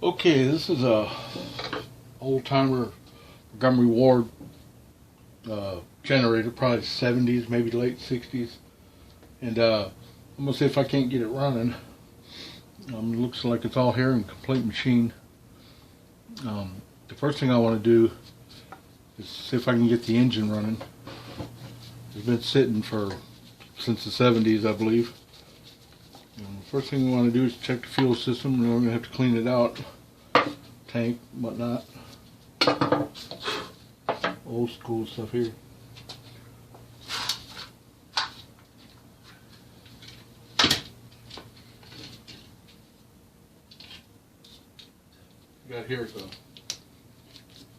Okay, this is a old timer Montgomery Ward generator, probably 70s, maybe late 60s, and I'm gonna see if I can't get it running. Looks like it's all here in complete machine. The first thing I want to do is see if I can get the engine running. It's been sitting since the 70s, I believe. The first thing we want to do is check the fuel system, and we're going to have to clean it out. Tank, whatnot. Old school stuff here. We got here the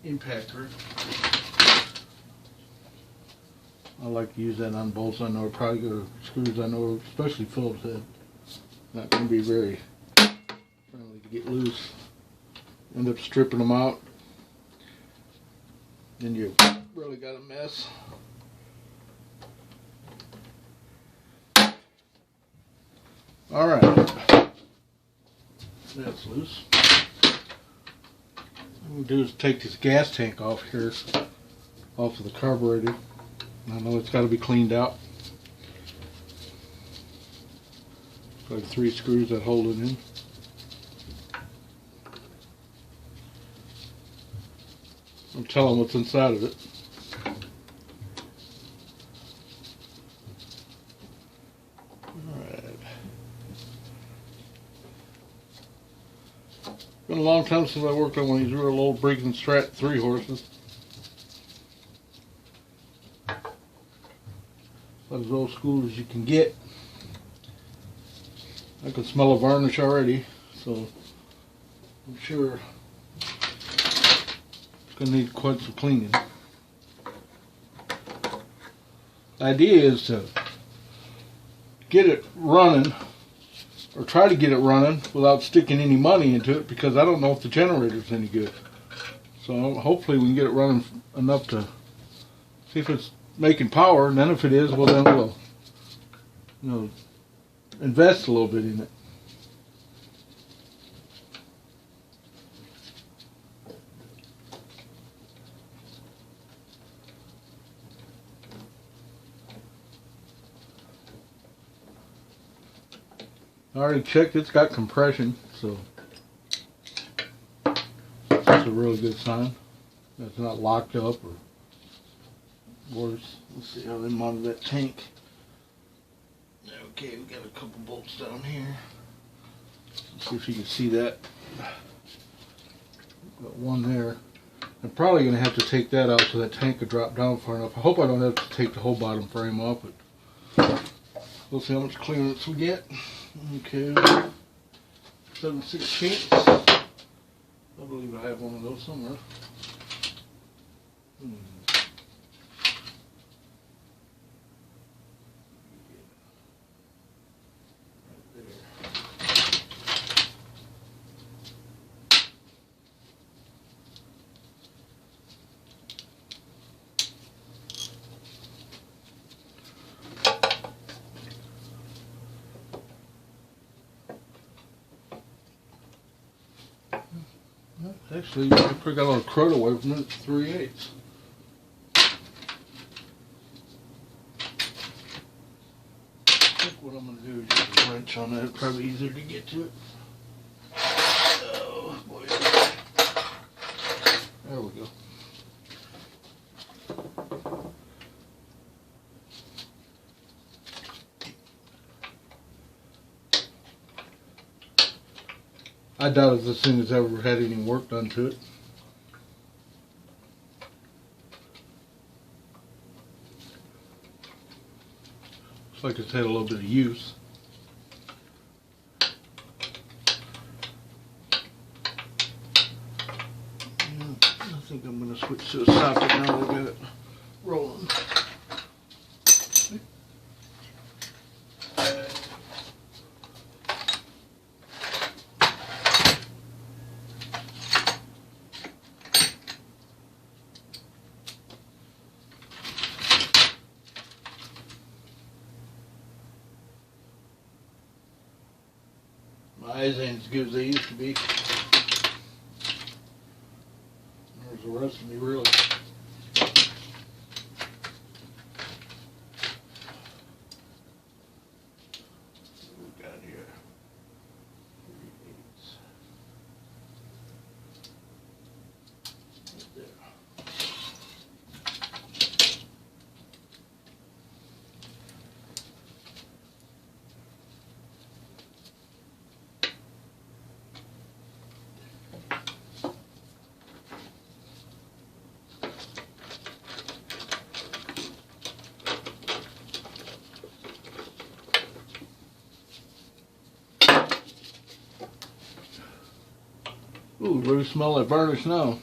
impactor. I like to use that on bolts. I know probably go to screws. I know, especially Phillips head, not going to be very friendly to get loose. End up stripping them out, then you really got a mess. All right, that's loose. What we'll do is take this gas tank off here, off of the carburetor. I know it's got to be cleaned out. Like 3 screws that hold it in. I'll tell them what's inside of it. Alright. Been a long time since I worked on one of these real old Briggs & Stratton 3 horses. About as old school as you can get. I can smell a varnish already, so I'm sure it's going to need quite some cleaning. The idea is to get it running, or try to get it running without sticking any money into it, because I don't know if the generator's any good. So hopefully we can get it running enough to see if it's making power, and then if it is, well then we'll invest a little bit in it. I already checked, it's got compression, so that's a really good sign. It's not locked up or worse. Let's see how they monitor that tank. Okay, we got a couple bolts down here. Let's see if you can see that. Got one there. I'm probably going to have to take that out so that tank could drop down far enough. I hope I don't have to take the whole bottom frame off, but we'll see how much clearance we get. Okay, 7/16. I believe I have one of those somewhere. Actually, I got a little crud away from it. It's 3/8. I think what I'm going to do is use a wrench on that. It's probably easier to get to it. Oh boy. There we go. I doubt if this thing has ever had any work done to it. Looks like it's had a little bit of use. I think I'm going to switch to a socket now. We'll get it rolling. My eyes ain't as good as they used to be. covers the rest of me, really. What we got here? 3/8. Right there. Ooh, really smell like burnished now.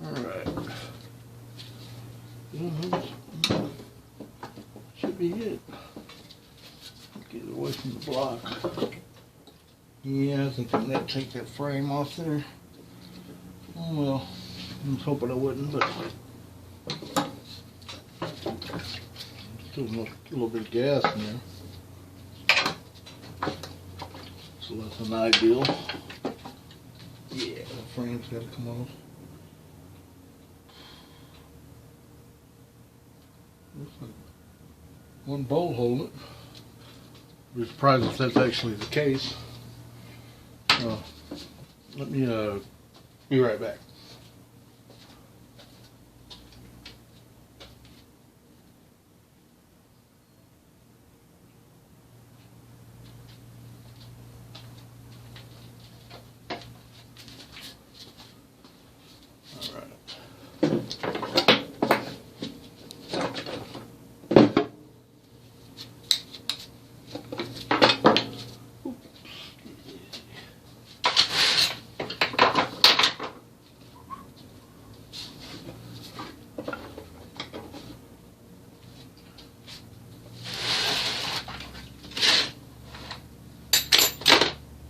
Alright. Should be it. Get it away from the block. Yeah, I think I'm gonna take that frame off there. Oh well, I was hoping I wouldn't, but still a little bit of gas in there. So that's an ideal. Yeah, the frame's got to come off. Looks like one bolt holding it. I'd be surprised if that's actually the case. Let me be right back.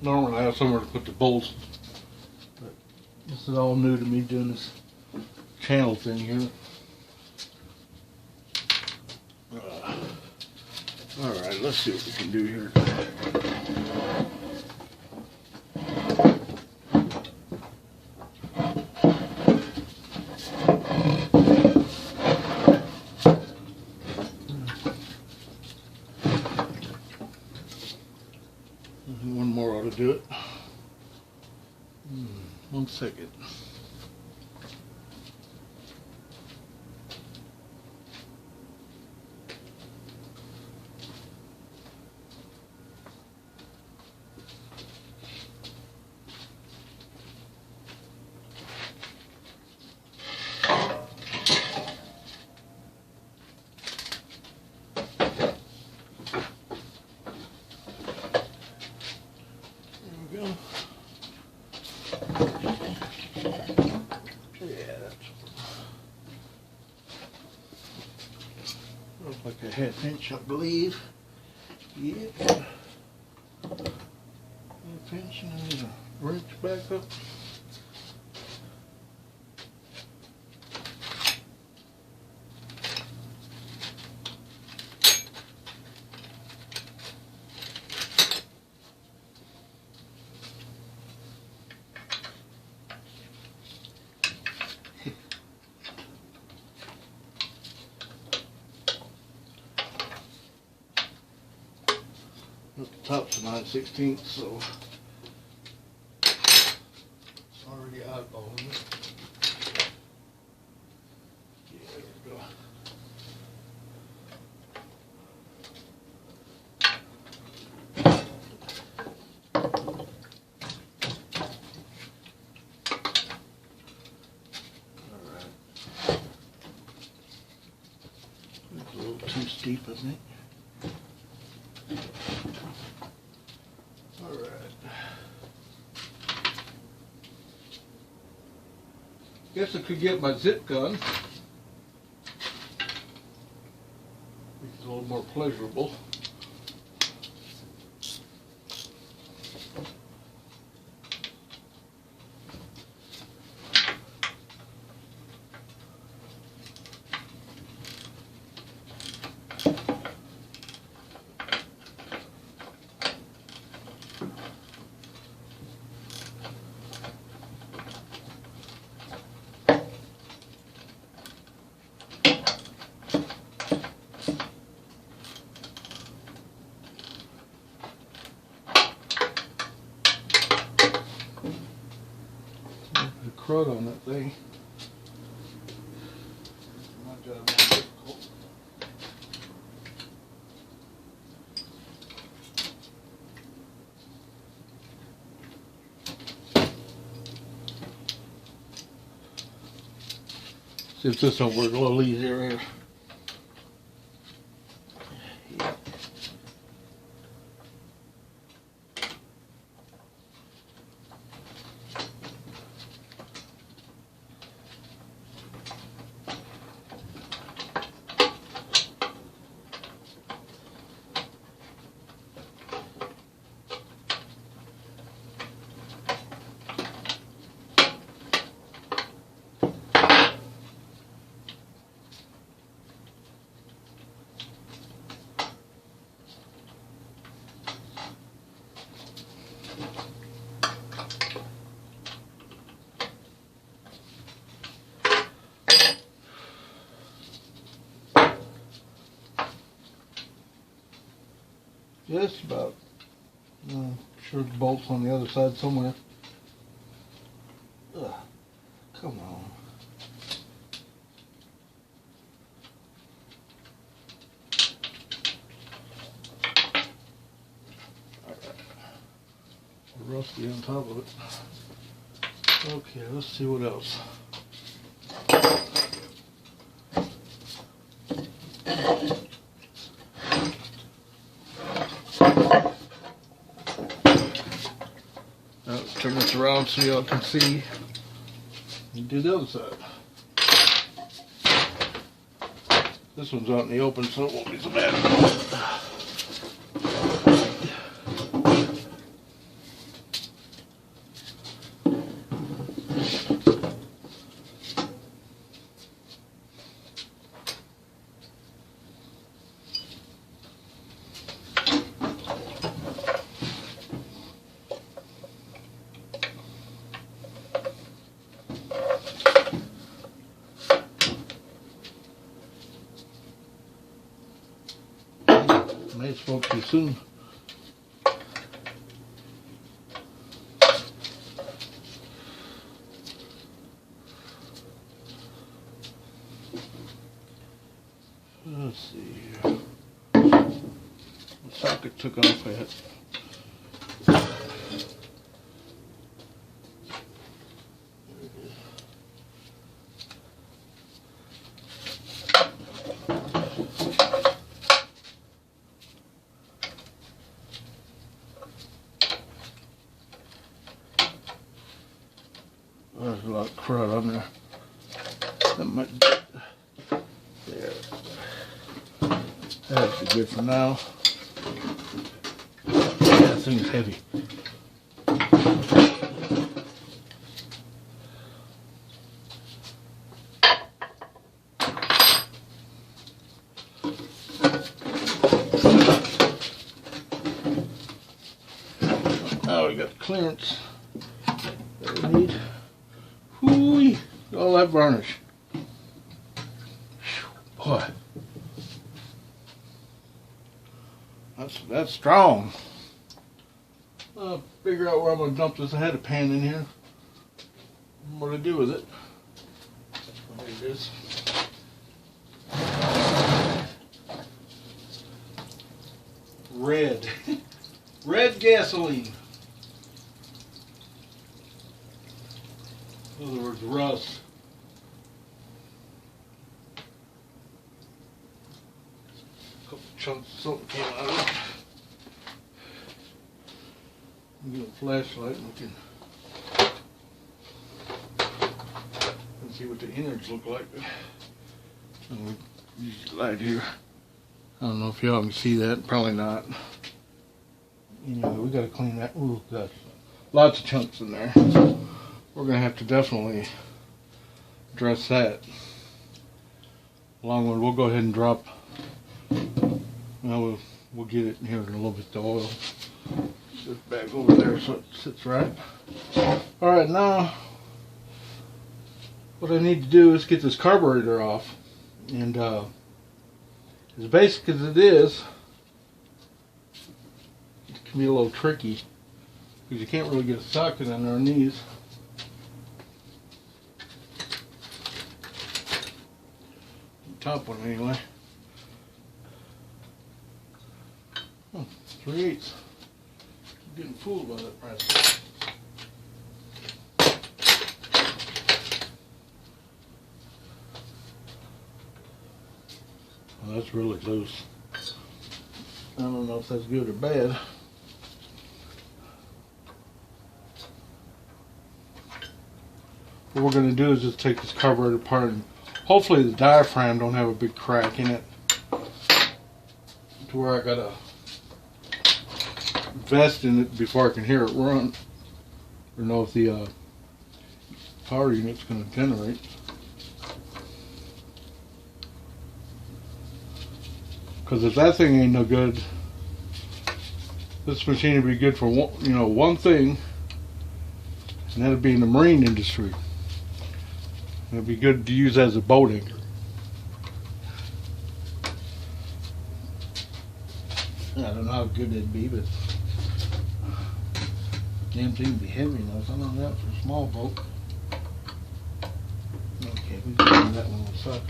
Normally I have somewhere to put the bolts, but this is all new to me doing this channel thing here. Alright, let's see what we can do here. One more ought to do it. 1 second. Looks like a half inch, I believe. Yep. Half inch, and I need to wrench back up. The top's a 9/16, so it's already eyeballing it. Yeah, there we go. Alright. That's a little too steep, I think. Alright. Guess I could get my zip gun. It's a little more pleasurable. crud on that thing. My job more difficult. See if this will work a little easier here. Just about. Sure the bolt's on the other side somewhere. Ugh, come on. Rusty on top of it. Okay, let's see what else. Now let's turn this around so y'all can see. And do the other side. This one's out in the open, so it won't be so bad. May spoke too soon. Let's see here. The socket took off at. There's a lot of crud on there. That might, there. That's good for now. That thing's heavy. Now we got clearance that we need. Whoo-wee, all that varnish. Boy, that's strong. I'll figure out where I'm gonna dump this. I had a pan in here. What to do with it? There it is. Red, red gasoline. In other words, rust. A couple chunks of something came out of it. Get a flashlight and we can see what the innards look like. And we use the light here. I don't know if y'all can see that. Probably not. Anyway, we gotta clean that. Ooh, gosh. Lots of chunks in there. We're going to have to definitely address that. Long one, we'll go ahead and drop. Well, we'll get it in here in a little bit, the oil. Sit back over there so it sits right. Alright, now what I need to do is get this carburetor off. And as basic as it is, it can be a little tricky because you can't really get a socket underneath. top one anyway. Oh, 3/8. I'm getting fooled by that price. Well, that's really loose. I don't know if that's good or bad. What we're going to do is just take this carburetor apart, and hopefully the diaphragm don't have a big crack in it to where I got to invest in it before I can hear it run or know if the power unit's going to generate. Because if that thing ain't no good, this machine would be good for one thing, and that'd be in the marine industry. It'd be good to use as a boat anchor. I don't know how good it'd be, but damn thing would be heavy enough. I know that for a small boat. Okay, we can that one will suck.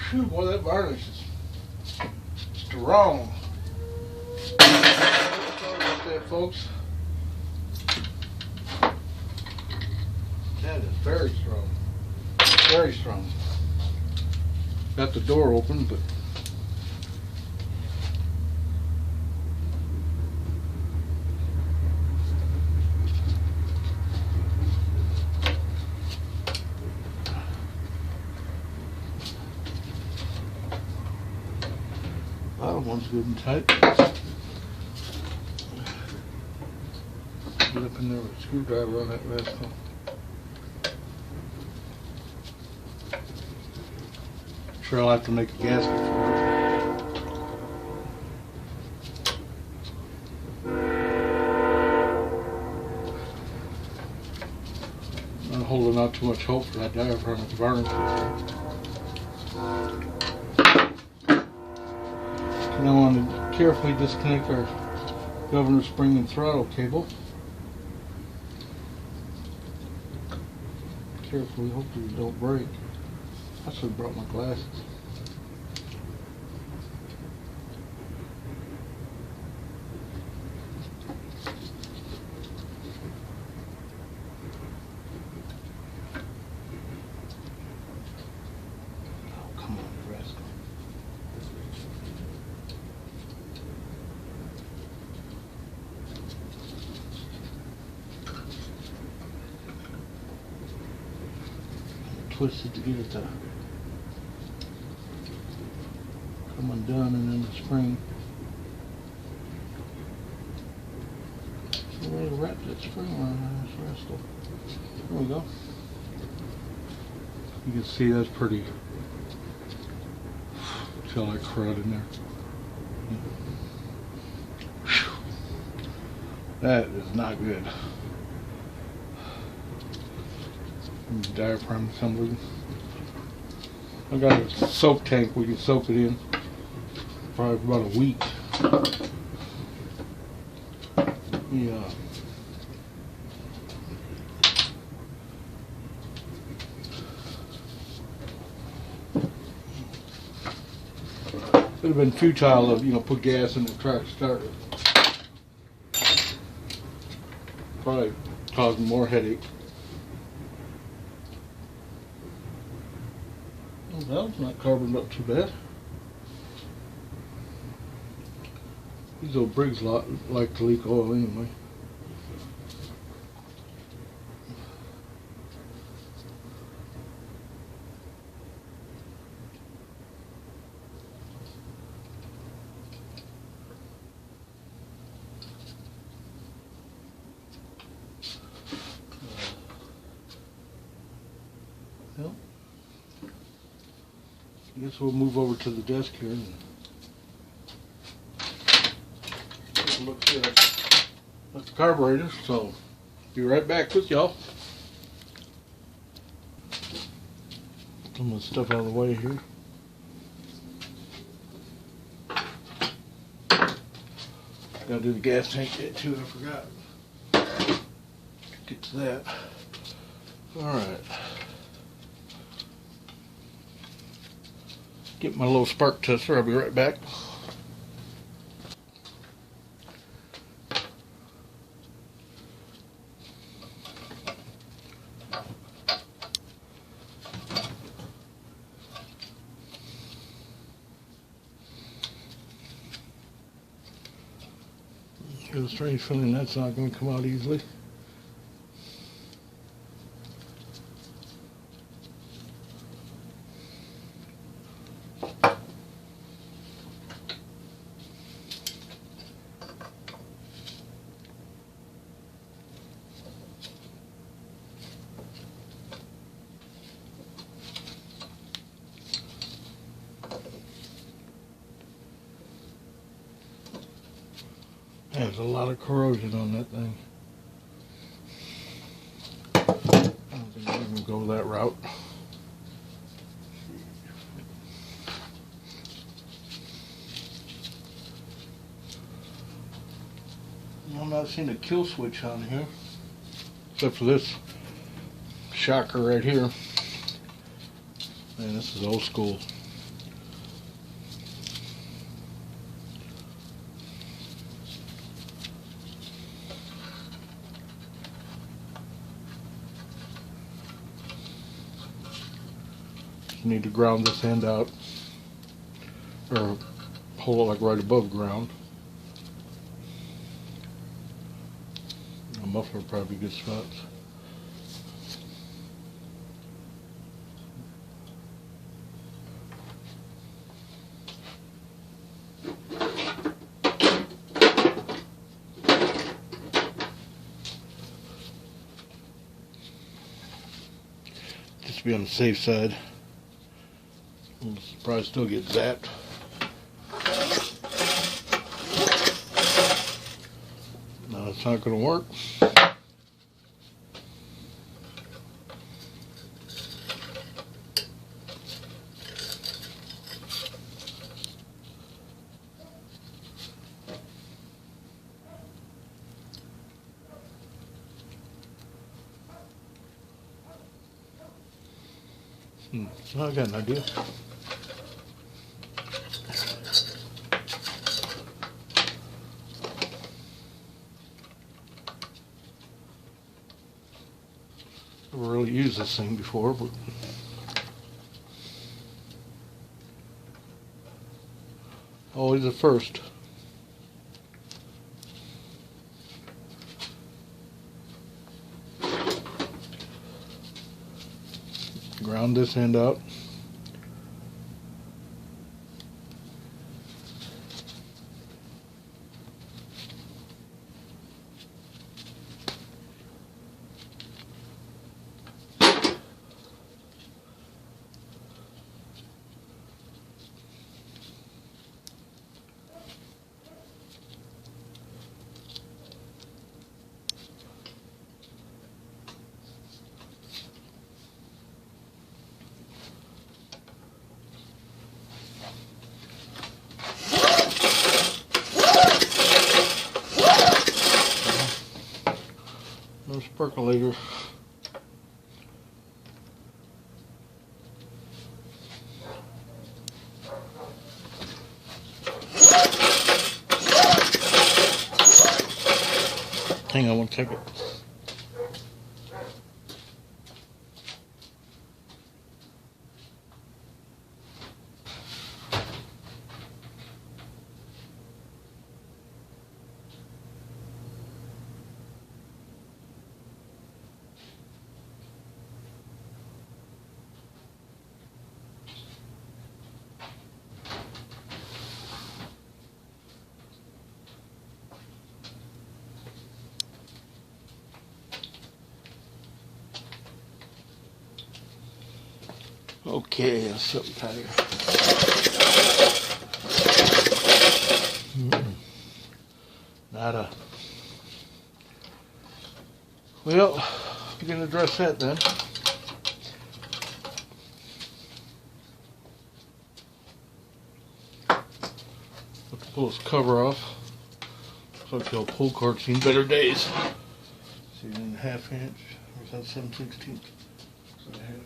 Phew, boy, that varnish is strong. Sorry about that, folks. That is very strong. Very strong. Got the door open, but bottom one's good and tight. Get up in there with a screwdriver on that rascal. Sure, I'll have to make a gasket for it. I'm holding out too much hope for that diaphragm at the varnish. Now I want to carefully disconnect our governor spring and throttle cable. Carefully, hopefully it don't break. I should have brought my glasses. Oh, come on, you rascal. Twisted to get it to come undone, and then the spring. So way to wrap that spring around this rascal. There we go. You can see that's pretty. See all that crud in there. That is not good. Diaphragm assembly. I got a soak tank we can soak it in probably for about a week. Yeah. Would have been futile to put gas in the truck to start it. Probably causing more headache. Well, it's not carboned up too bad. These old Briggs like to leak oil anyway. Well, I guess we'll move over to the desk here and take a look at the carburetor. So, be right back with y'all. Some of the stuff out of the way here. Gotta do the gas tank yet too, I forgot. Get to that. Alright. Get my little spark tester. I'll be right back. I have a strange feeling that's not going to come out easily. There's a lot of corrosion on that thing. I don't think I'm going to go that route. I'm not seeing a kill switch on here, except for this shocker right here. Man, this is old school. Need to ground this end out, or hold it like right above ground. A muffler would probably be good spots. Just to be on the safe side. We'll probably still get zapped. No, it's not going to work. So I got an idea. Never really used this thing before, but always a first. Ground this end out. No percolator. Hang on one second. Okay, that's something tighter. Nada. Well, we're going to address that then. Let's pull this cover off. Looks like the old pull card seen better days. See, 1/2 inch, or is that 7/16? So 1/2.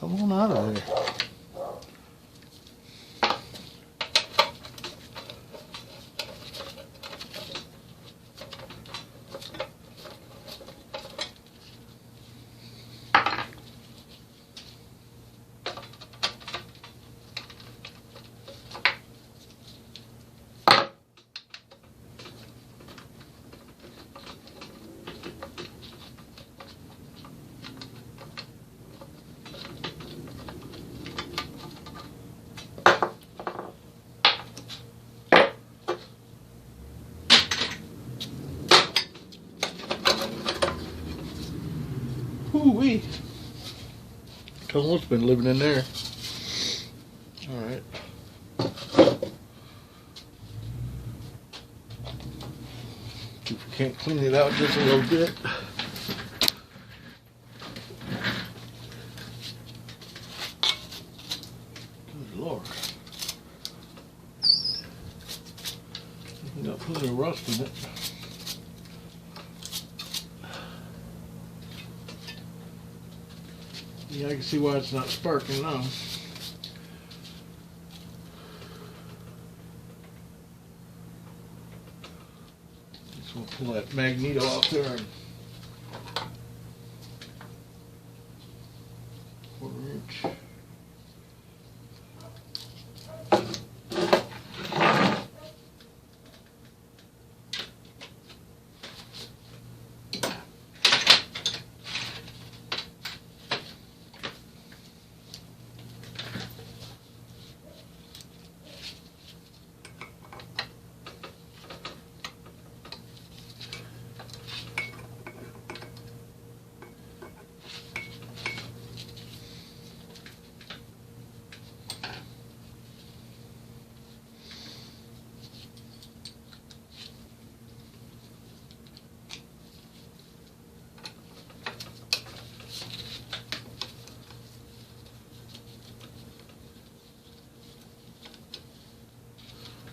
Come on out of there. Ooh-wee. Tell them what's been living in there. Alright. If we can't clean it out just a little bit. Good Lord. Got plenty of rust in it. Yeah, I can see why it's not sparking now. Just want to pull that magneto off there and quarter-inch.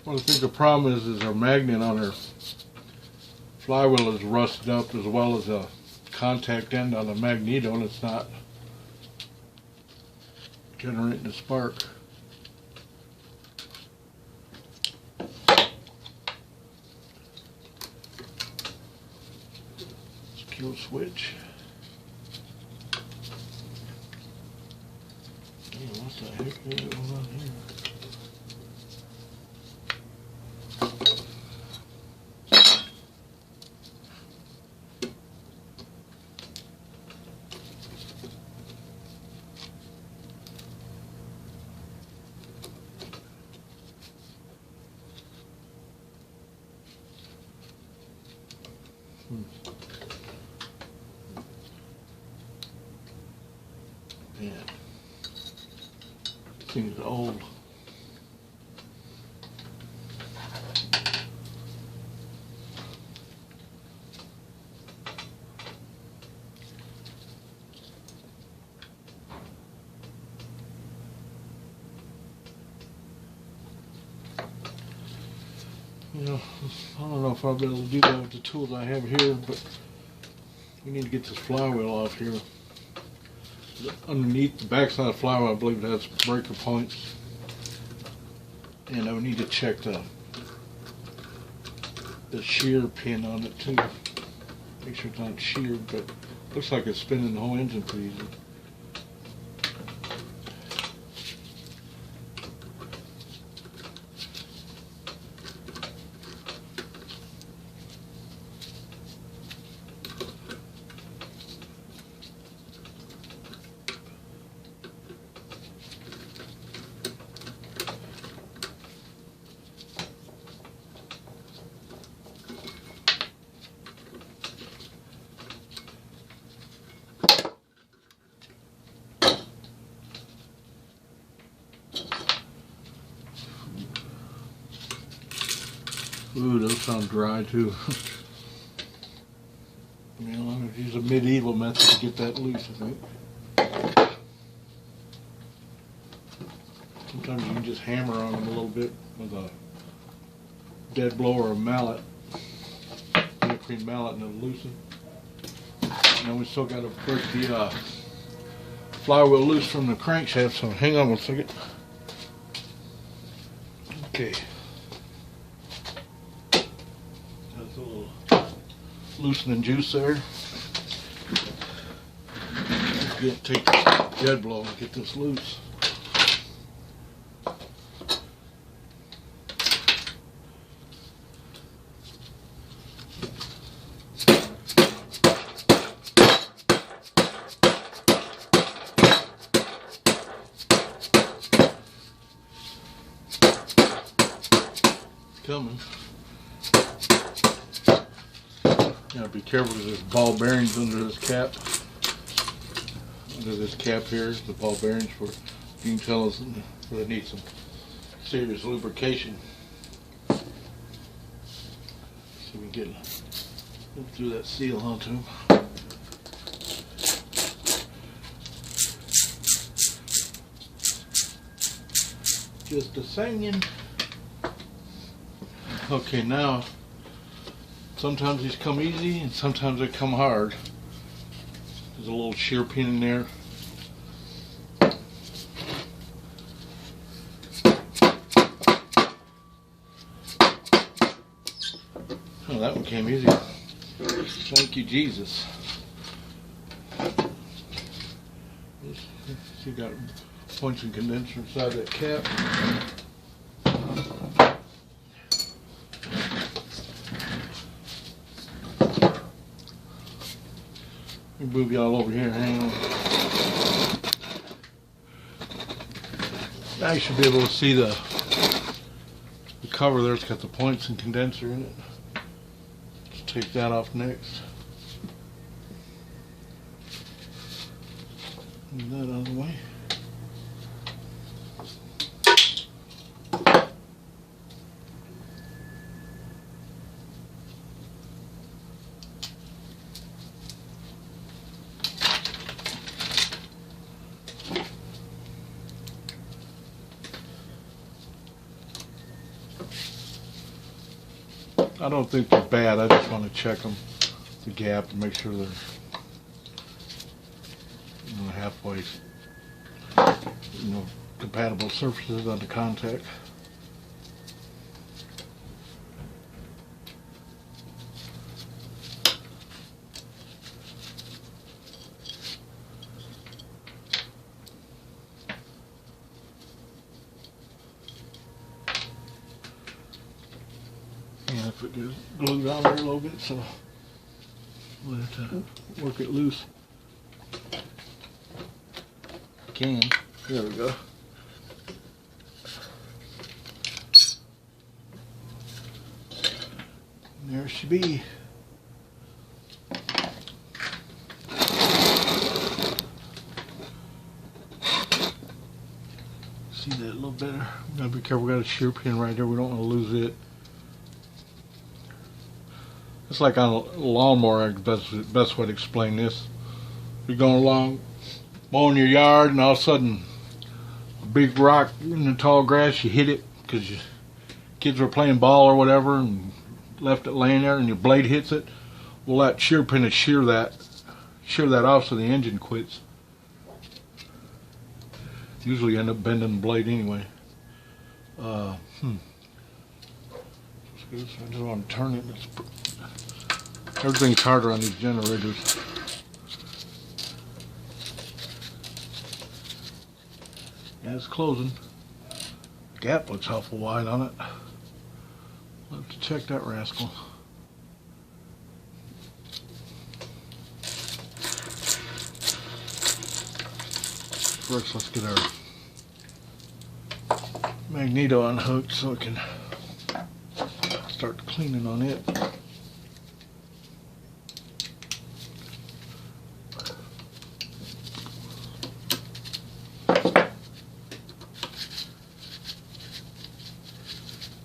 Well, I think the problem is our magnet on our flywheel is rusted up, as well as a contact end on the magneto, and it's not generating a spark. Kill switch. Hey, what the heck is going on here? Man, this thing is old. You know, I don't know if I'll be able to do that with the tools I have here, but we need to get this flywheel off here. Underneath the backside of the flywheel, I believe it has breaker points. And I would need to check the shear pin on it too. Make sure it's not sheared, but looks like it's spinning the whole engine pretty easy. Ooh, those sound dry too. You know, I'm gonna use a medieval method to get that loose, I think. Sometimes you can just hammer on them a little bit with a dead blow or a mallet, neoprene mallet, and it'll loosen. And then we still got to break the flywheel loose from the crankshaft, so hang on one second. Okay. That's a little loosening juice there. Take the jet blow and get this loose. Coming. Gotta be careful because there's ball bearings under this cap. Under this cap here, the ball bearings for, you can tell us they need some serious lubrication. So we get through that seal onto them. Just a singing. Okay, now sometimes these come easy and sometimes they come hard. There's a little shear pin in there. Oh, that one came easy. Thank you, Jesus. You got points and condenser inside that cap. Move y'all over here, hang on. Now you should be able to see the cover there. It's got the points and condenser in it. Let's take that off next. Move that out of the way. I don't think they're bad. I just want to check them, the gap, to make sure they're halfway, compatible surfaces under contact. And if it gets glued on there a little bit, so we'll have to work it loose. Can. There we go. And there she be. See that a little better? Gotta be careful, we got a shear pin right there, we don't want to lose it. It's like on a lawnmower, best way to explain this. You're going along, mowing your yard, and all of a sudden, a big rock in the tall grass, you hit it because your kids were playing ball or whatever and left it laying there, and your blade hits it. Well, that shear pin will shear that off so the engine quits. Usually end up bending the blade anyway. I just want to turn it. Everything's harder on these generators. Yeah, it's closing. The gap looks awful wide on it. I'll have to check that rascal. First, let's get our magneto unhooked so we can start cleaning on it.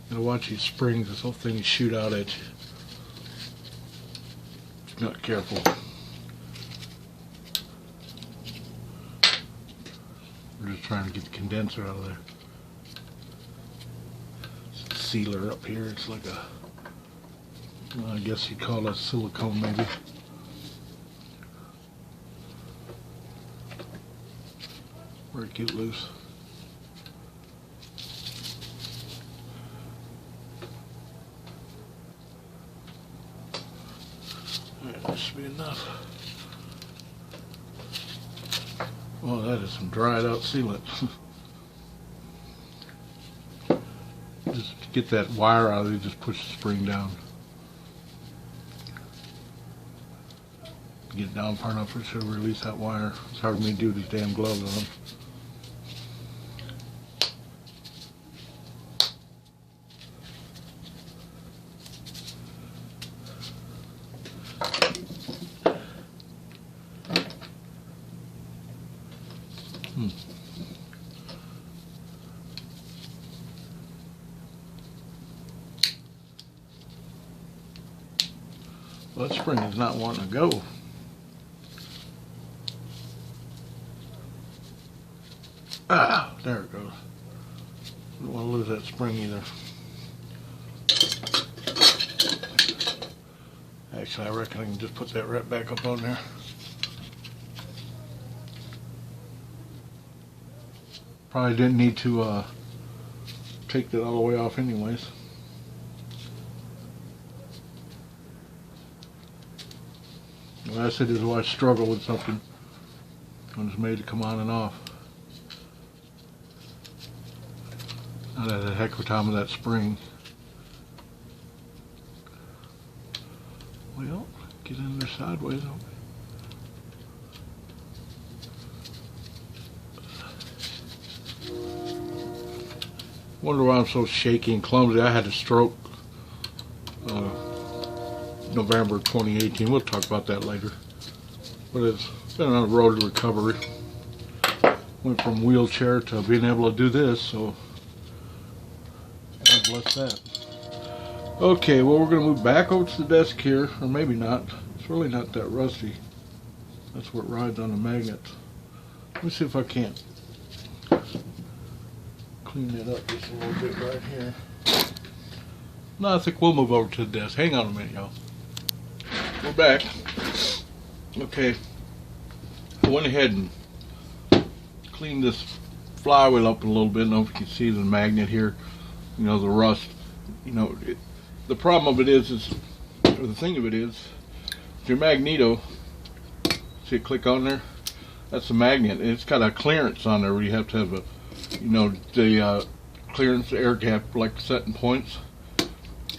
Gotta watch these springs, this whole thing shoot out at you. If you're not careful. We're just trying to get the condenser out of there. It's a sealer up here. It's like a, well, I guess you'd call it silicone maybe. break it loose. Alright, that should be enough. Well, that is some dried out sealant. Just to get that wire out of it, just push the spring down. Get it down far enough for it to release that wire. It's hard for me to do these damn gloves on. Well, that spring is not wanting to go. Ah, there it goes. Don't want to lose that spring either. Actually, I reckon I can just put that right back up on there. Probably didn't need to take that all the way off anyways. Well, I said this is why I struggle with something when it's made to come on and off. I had a heck of a time with that spring. Well, get in there sideways. Wonder why I'm so shaky and clumsy. I had a stroke November 2018. We'll talk about that later. But it's been on the road to recovery. Went from wheelchair to being able to do this, so God bless that. Okay, well, we're going to move back over to the desk here, or maybe not. It's really not that rusty. That's what rides on the magnet. Let me see if I can't clean that up just a little bit right here. No, I think we'll move over to the desk. Hang on a minute, y'all. We're back. Okay, I went ahead and cleaned this flywheel up a little bit. I don't know if you can see the magnet here. You know, the rust. You know, the problem of it is, or the thing of it is, your magneto, see it click on there? That's a magnet. It's got a clearance on there where you have to have a, you know, the clearance air gap, like setting points.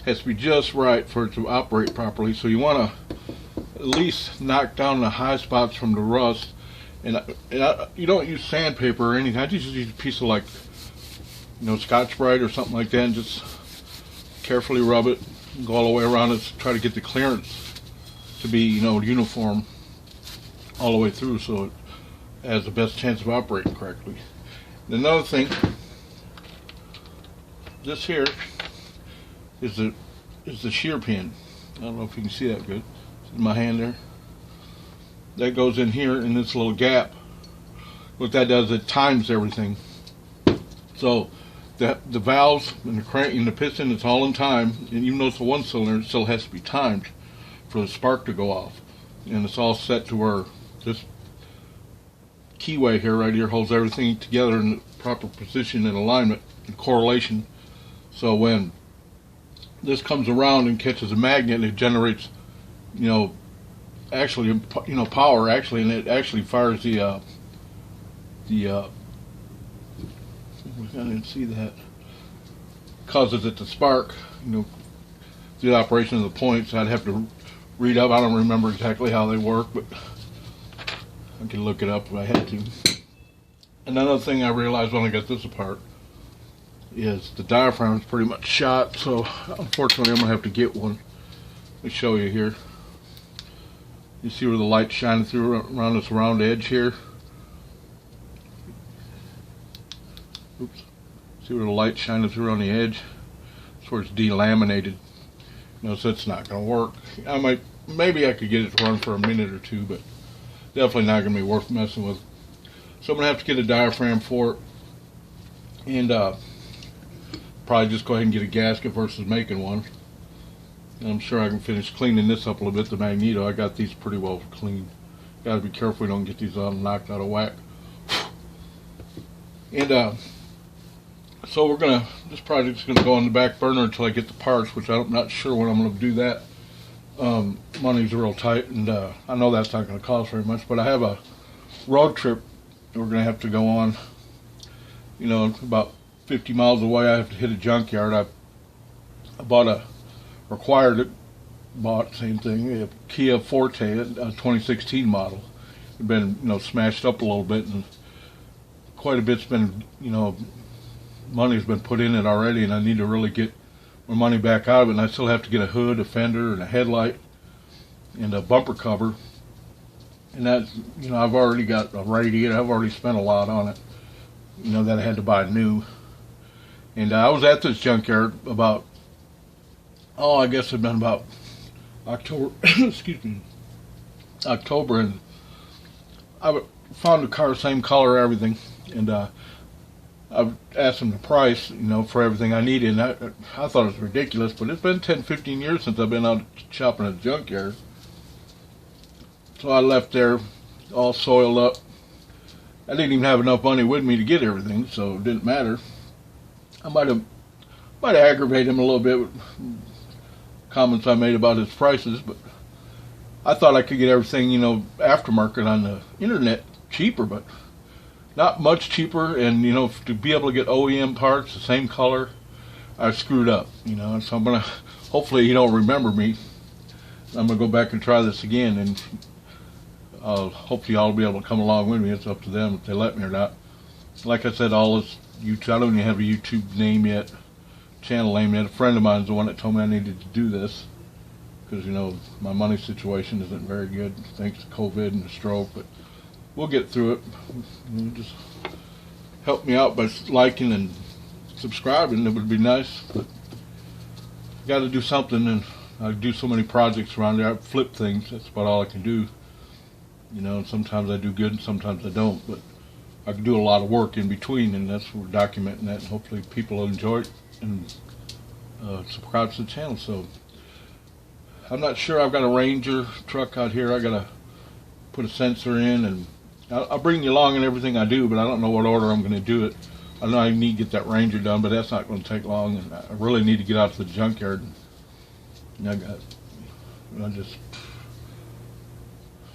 Has to be just right for it to operate properly. So you want to at least knock down the high spots from the rust. And you don't use sandpaper or anything. I just use a piece of, like, you know, Scotch-Brite or something like that, and just carefully rub it, go all the way around it to try to get the clearance to be, you know, uniform all the way through, so it has the best chance of operating correctly. And another thing, this here is the shear pin. I don't know if you can see that good. It's in my hand there. That goes in here in this little gap. What that does, it times everything. So the valves and the crank and the piston, it's all in time. And even though it's a one cylinder, it still has to be timed for the spark to go off. And it's all set to where this keyway here, right here, holds everything together in the proper position and alignment and correlation. So when this comes around and catches a magnet, it generates, you know, actually, you know, power actually, and it actually fires I didn't see that. Causes it to spark, you know, the operation of the points. I'd have to read up. I don't remember exactly how they work, but I can look it up if I had to. Another thing I realized when I got this apart is the diaphragm is pretty much shot, so unfortunately I'm gonna have to get one. Let me show you here. You see where the light's shining through around this round edge here? Oops. See where the light's shining through on the edge? That's where it's delaminated. You know, so it's not going to work. Maybe I could get it to run for a minute or two, but definitely not going to be worth messing with. So I'm going to have to get a diaphragm for it. And probably just go ahead and get a gasket versus making one. And I'm sure I can finish cleaning this up a little bit, the magneto. I got these pretty well cleaned. Got to be careful we don't get these all knocked out of whack. And so this project's gonna go on the back burner until I get the parts, which I'm not sure when I'm gonna do that. Money's real tight, and I know that's not gonna cost very much, but I have a road trip we're gonna have to go on. You know, it's about 50 miles away. I have to hit a junkyard. I bought same thing, a Kia Forte, a 2016 model. It's been, smashed up a little bit, and quite a bit's been, money's been put in it already, and I need to really get my money back out of it. And I still have to get a hood, a fender, and a headlight, and a bumper cover. And that's, I've already got a radiator. I've already spent a lot on it, that I had to buy new. And I was at this junkyard about, I guess it'd been about October, excuse me, October, and I found the car, same color, everything, and I asked them the price, for everything I needed, and I thought it was ridiculous, but it's been 10, 15 years since I've been out shopping at the junkyard. So I left there all soiled up. I didn't even have enough money with me to get everything, so it didn't matter. I might have aggravated him a little bit with comments I made about his prices, but I thought I could get everything, aftermarket on the internet cheaper, but not much cheaper. And, to be able to get OEM parts, the same color, I screwed up, so I'm going to, hopefully he don't remember me. I'm going to go back and try this again, and hopefully y'all will be able to come along with me. It's up to them if they let me or not. Like I said, all this YouTube, I don't even have a YouTube name yet, channel name yet. A friend of mine is the one that told me I needed to do this, because, my money situation isn't very good thanks to COVID and the stroke, but we'll get through it. Just help me out by liking and subscribing. It would be nice, but got to do something, and I do so many projects around there. I flip things. That's about all I can do. And sometimes I do good and sometimes I don't, but I can do a lot of work in between, and that's we're documenting that, and hopefully people will enjoy it and subscribe to the channel. So I'm not sure. I've got a Ranger truck out here. I gotta put a sensor in, and I'll bring you along in everything I do, but I don't know what order I'm going to do it. I know I need to get that Ranger done, but that's not going to take long, and I really need to get out to the junkyard. And I just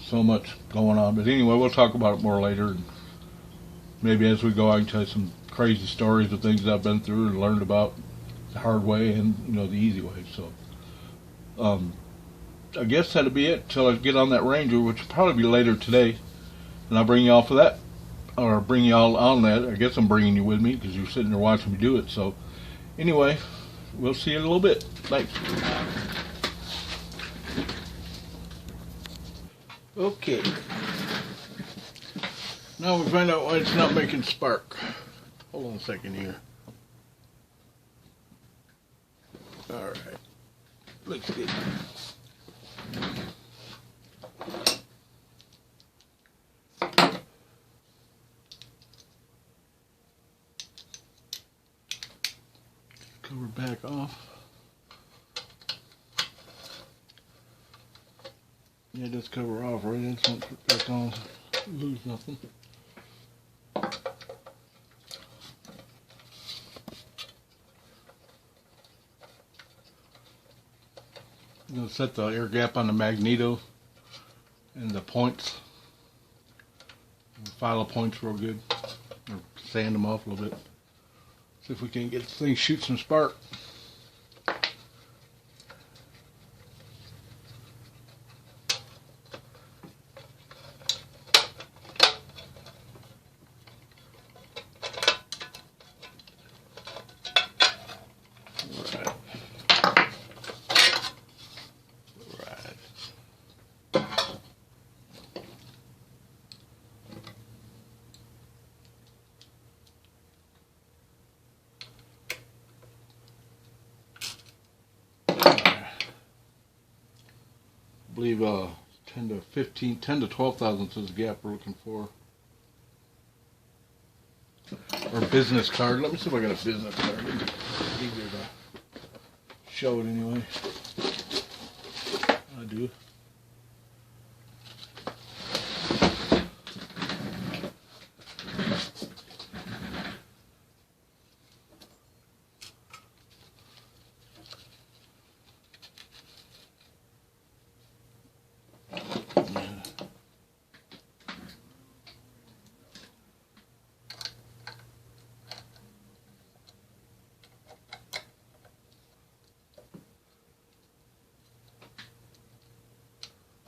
so much going on. But anyway, we'll talk about it more later, and maybe as we go I can tell you some crazy stories of things I've been through and learned about the hard way and the easy way. So I guess that'll be it till I get on that Ranger, which will probably be later today, and I'll bring you all for that, or bring you all on that. I guess I'm bringing you with me because you're sitting there watching me do it. So anyway, we'll see you in a little bit. Thanks. Okay, now we find out why it's not making spark. Hold on a second here. Alright, let's get cover back off. Yeah, just cover off, right? It won't put back on, lose nothing. I'm going to set the air gap on the magneto and the points. File the points real good, or sand them off a little bit. See if we can get this thing shoot some spark. I believe 10 to 12 thousandths is the gap we're looking for. Or business card. Let me see if I got a business card. It's easier to show it anyway. I do.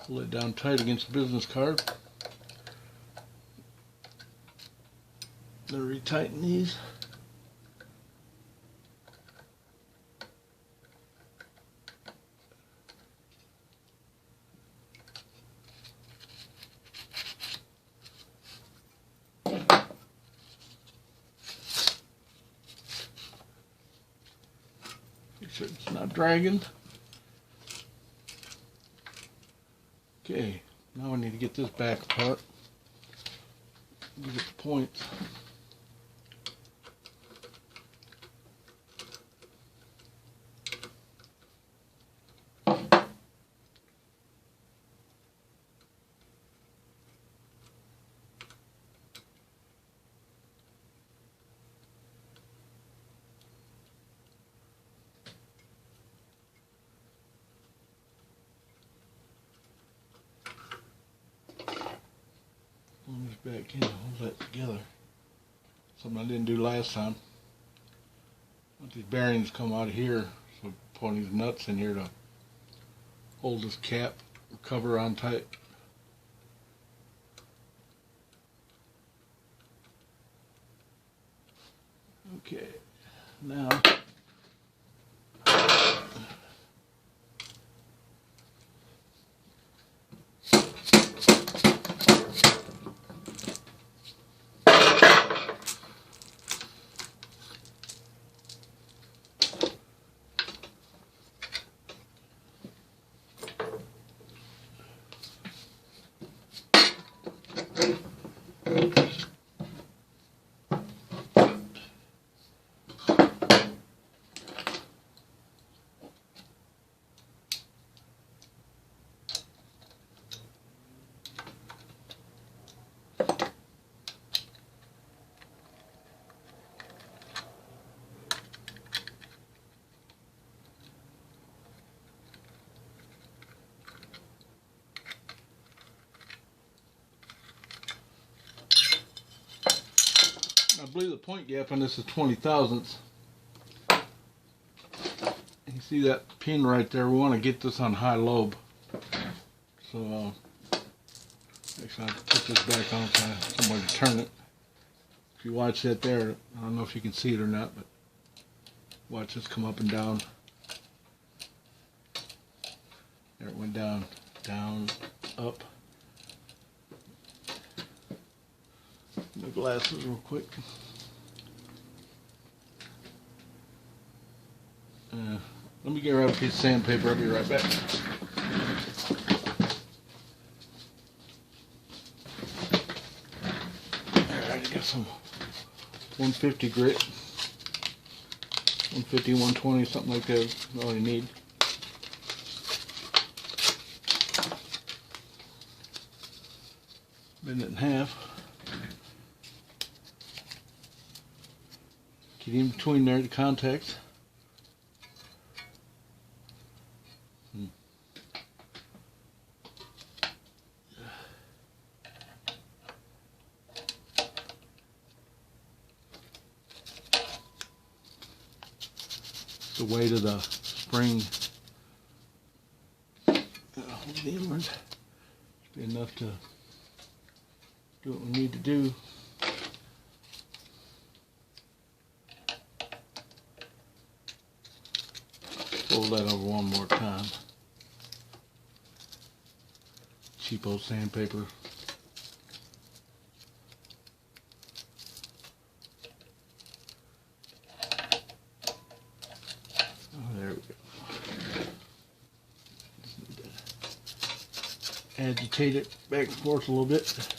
Pull it down tight against the business card. Then retighten these. Make sure it's not dragging. Okay, now I need to get this back apart. Get the points. Back in, hold that together. Something I didn't do last time. Let these bearings come out of here, so putting these nuts in here to hold this cap or cover on tight. Okay, now I believe the point gap on this is 20 thousandths. You see that pin right there? We want to get this on high lobe. So actually I'll put this back on so I have somewhere to turn it. If you watch that there, I don't know if you can see it or not, but watch this come up and down. There it went down, down, up. My glasses real quick. Let me get rid of a piece of sandpaper. I'll be right back. Alright, I got some 150 grit. 150, 120, something like that. That's all you need. Bend it in half. Get in between there, the contacts. The weight of the spring hold the inward. Should be enough to do what we need to do. Fold that over one more time. Cheap old sandpaper. There we go. Just need to agitate it back and forth a little bit.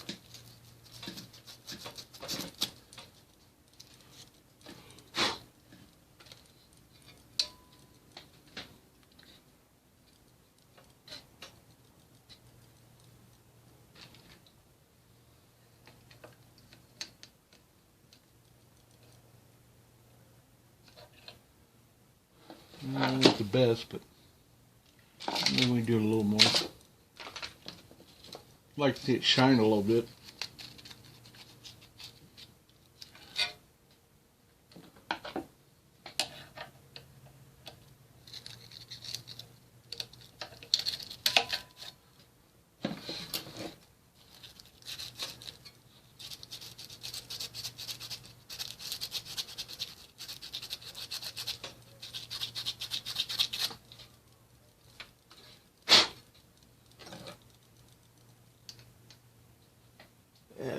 Not the best, but maybe we do it a little more. Like to see it shine a little bit.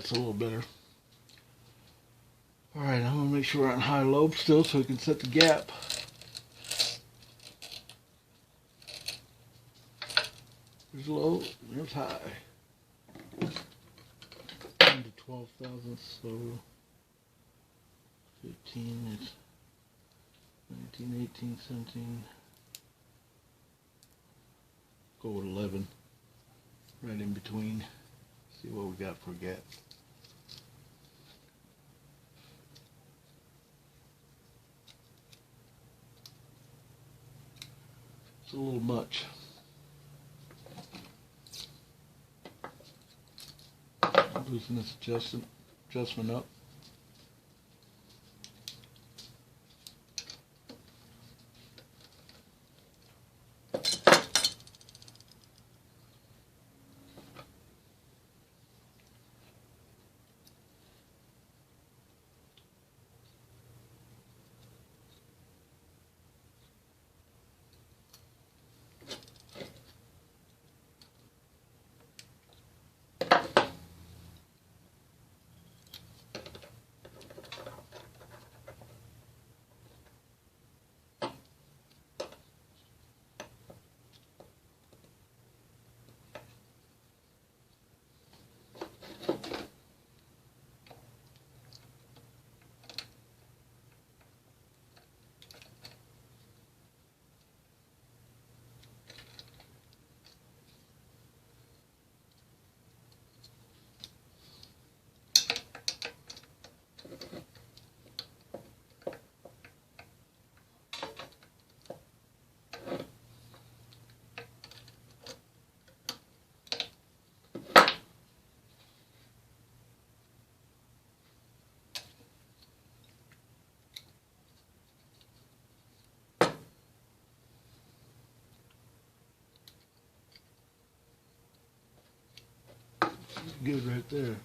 That's a little better. Alright, I'm going to make sure we're on high lobe still so we can set the gap. There's low, there's high. 10 to 12 thousandths, so 15 is 19, 18, 17. Go with 11. Right in between. See what we got for a gap. It's a little much. Loosen this adjustment up. Good right there.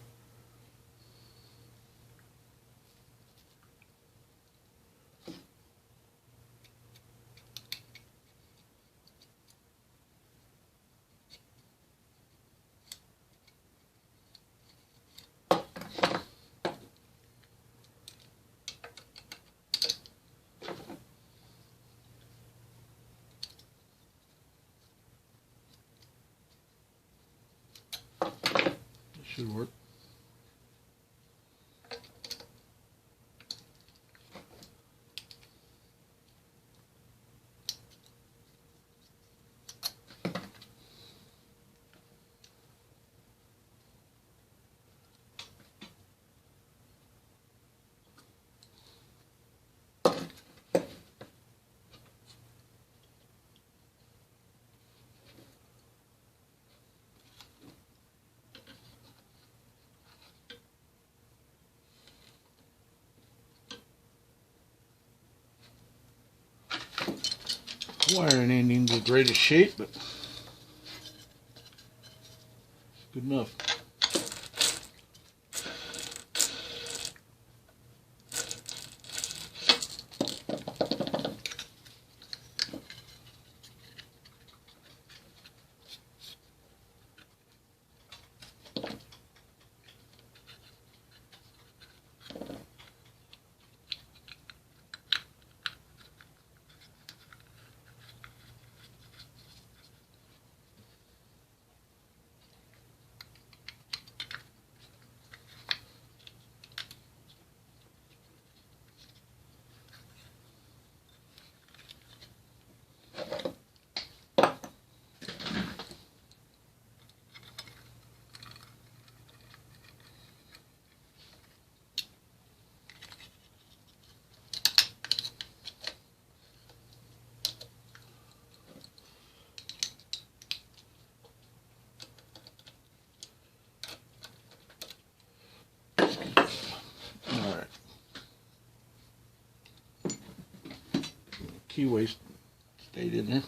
Should work. Wiring ain't in the greatest shape, but good enough. Alright. Key waste stayed in there.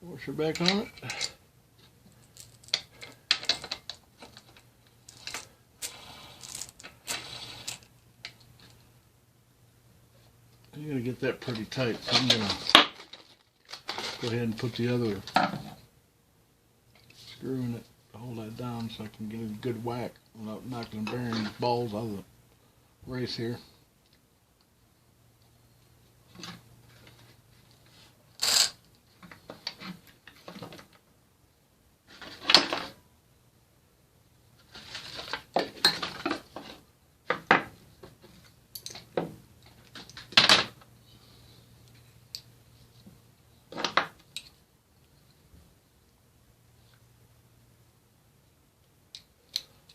Washer back on it. You're going to get that pretty tight, so I'm going to go ahead and put the other screw in it to hold that down so I can get a good whack without knocking the bearing balls out of the race here.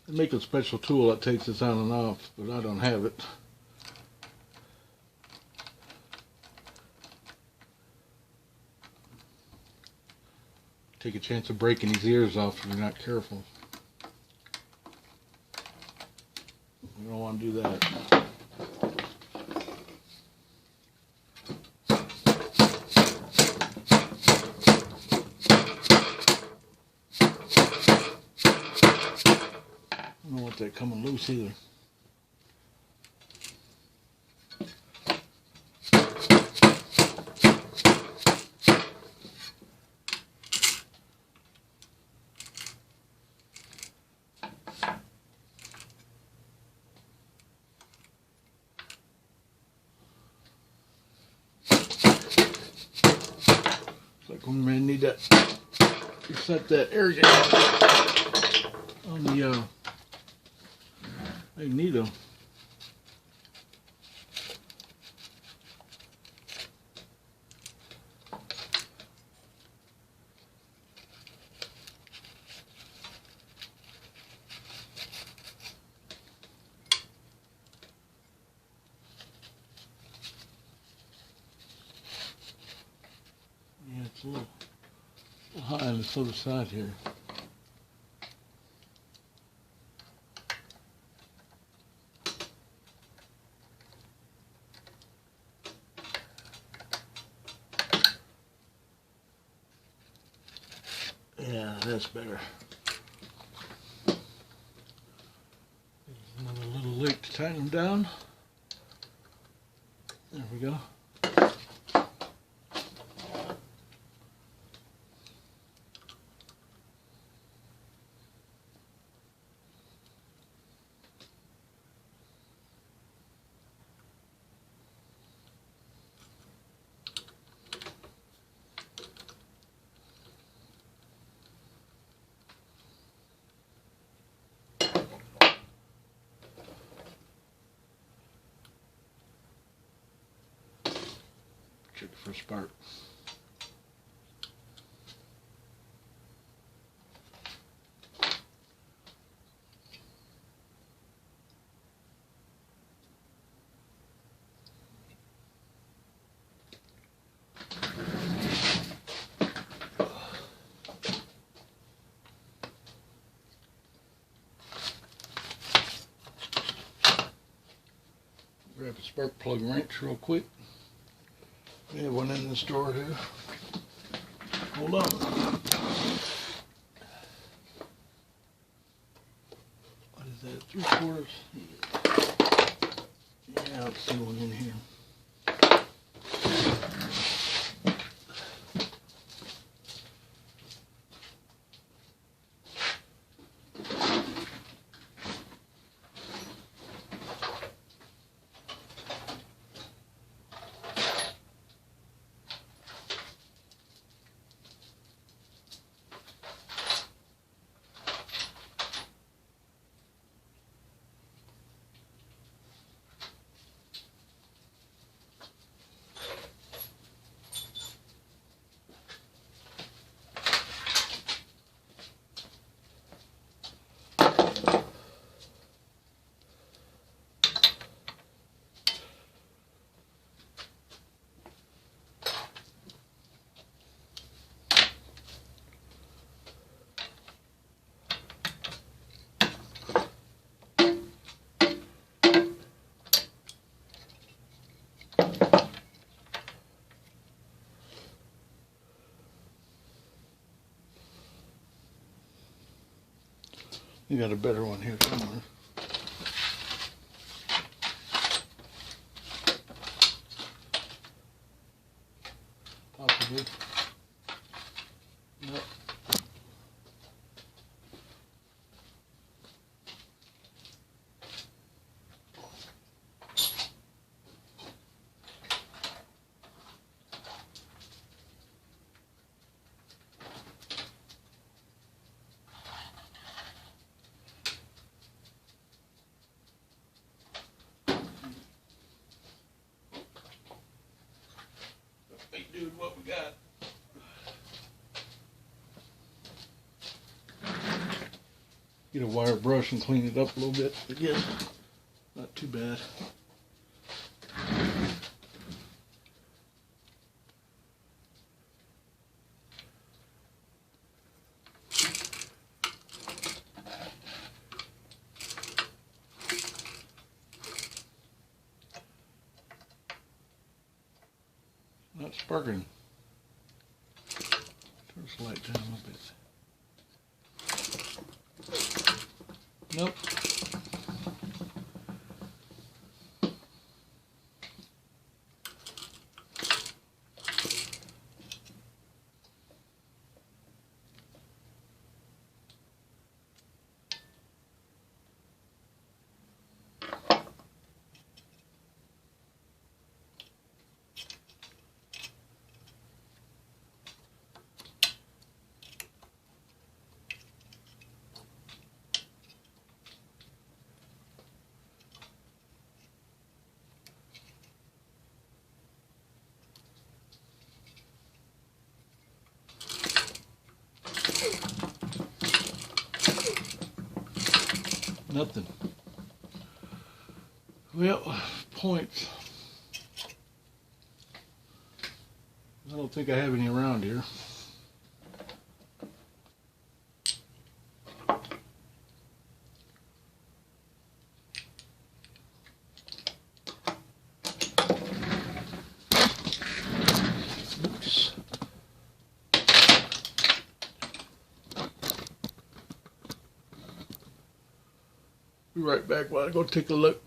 They make a special tool that takes this on and off, but I don't have it. Take a chance of breaking these ears off if you're not careful. You don't want to do that. I don't want that coming loose either. Like we may need that, reset that air gauge on the magneto. Yeah, it's a little high on this other side here. Yeah, that's better. There's another little link to tighten them down. There we go. Check for a spark. Grab a spark plug wrench real quick. We have one in the store here. Hold on. What is that? 3/4? Yeah, I'll see one in here. You got a better one here somewhere. Possibly. Nope. Hey dude, what we got? Get a wire brush and clean it up a little bit. I guess not too bad. Not sparking. Turn this light down a little bit. Nope. Nothing. Well, points. I don't think I have any around here. Oops. Be right back while I go take a look.